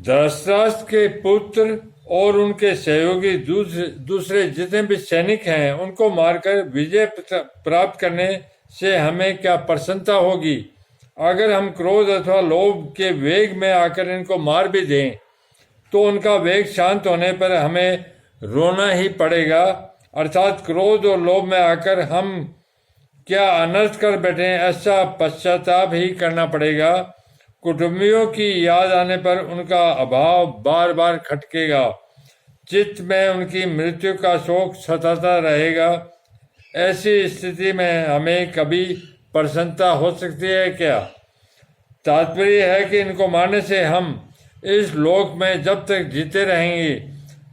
धृतराष्ट्र के पुत्र और उनके सहयोगी दूसरे जितने भी सैनिक हैं उनको मारकर विजय प्राप्त करने से हमें क्या प्रसन्नता होगी? अगर हम क्रोध अथवा लोभ के वेग में आकर इनको मार भी दें तो उनका वेग शांत होने पर हमें रोना ही पड़ेगा। अर्थात क्रोध और लोभ में आकर हम क्या अनर्थ कर बैठे, ऐसा पश्चाताप ही करना पड़ेगा। कुटुंबियों की याद आने पर उनका अभाव बार बार खटकेगा, चित्त में उनकी मृत्यु का शोक सताता रहेगा। ऐसी स्थिति में हमें कभी प्रसन्नता हो सकती है क्या? तात्पर्य है कि इनको मारने से हम इस लोक में जब तक जीते रहेंगे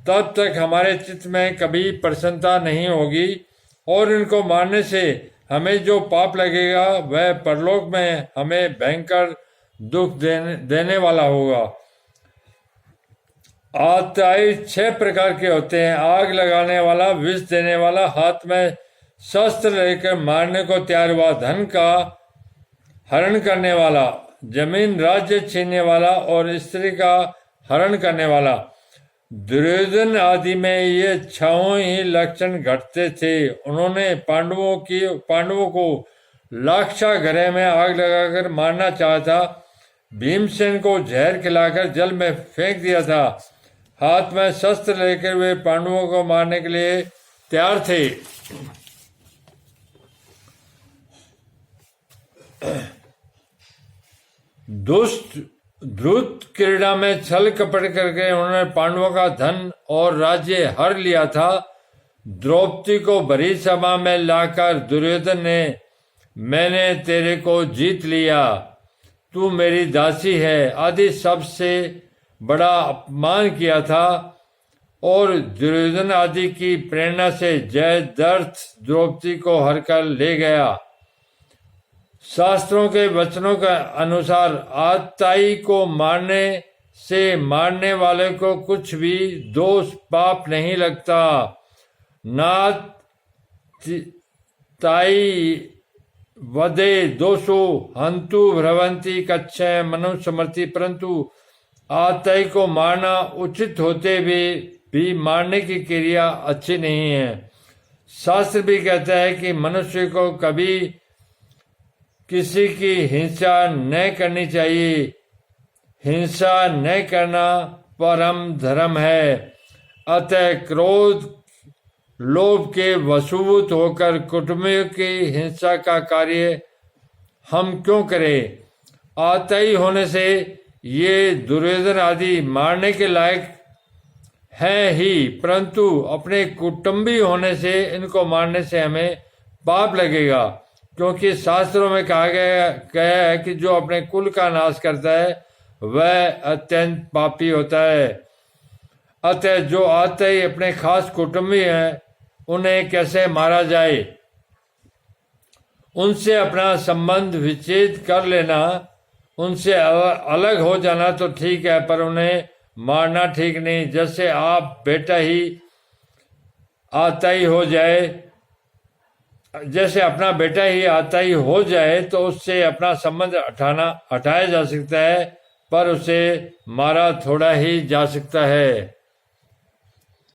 तब तक हमारे चित्त में कभी प्रसन्नता नहीं होगी, और इनको मारने से हमें जो पाप लगेगा वह परलोक में हमें भयंकर दुख देने वाला होगा। आतताई 6 प्रकार के होते हैं। आग लगाने वाला, विष देने वाला, हाथ में शस्त्र लेकर मारने को तैयार हुआ, धन का हरण करने वाला, जमीन राज्य छीनने वाला और स्त्री का हरण करने वाला। दुर्योधन आदि में ये 6 ही लक्षण घटते थे। उन्होंने पांडवों को लाक्षागृह में आग लगाकर मारना चाहा था, भीमसेन को जहर खिलाकर जल में फेंक दिया था। हाथ में शस्त्र लेकर वे पांडवों को मारने के लिए तैयार थे। दुष्ट ध्रुत क्रीड़ा में छल कपट करके उन्होंने पांडवों का धन और राज्य हर लिया था। द्रौपदी को भरी सभा में लाकर दुर्योधन ने मैंने तेरे को जीत लिया, तू मेरी दासी है आदि सबसे बड़ा अपमान किया था, और दुर्योधन आदि की प्रेरणा से जयद्रथ द्रौपदी को हरकर ले गया। शास्त्रों के वचनों के अनुसार आतताई को मारने से मारने वाले को कुछ भी दोष पाप नहीं लगता। ताई वधे दोषो हंतु भ्रवंती कच्छ मनुस्मृति, परंतु आतताई को मारना उचित होते भी मारने की क्रिया अच्छी नहीं है। शास्त्र भी कहता है कि मनुष्य को कभी किसी की हिंसा न करनी चाहिए। हिंसा न करना परम धर्म है। अतः क्रोध लोभ के वशीभूत होकर कुटुंबियों की हिंसा का कार्य हम क्यों करें? आतताई होने से ये दुर्योधन आदि मारने के लायक हैं ही, परंतु अपने कुटुंबी होने से इनको मारने से हमें पाप लगेगा, क्योंकि शास्त्रों में कहा गया है कि जो अपने कुल का नाश करता है वह अत्यंत पापी होता है। अतः जो आतताई अपने खास कुटुंबी हैं उन्हें कैसे मारा जाए? उनसे अपना संबंध विच्छेद कर लेना, उनसे अलग हो जाना तो ठीक है, पर उन्हें मारना ठीक नहीं। जैसे आप बेटा ही आतताई हो जाए, जैसे अपना बेटा ही आतताई हो जाए तो उससे अपना संबंध हटाया जा सकता है, पर उसे मारा थोड़ा ही जा सकता है।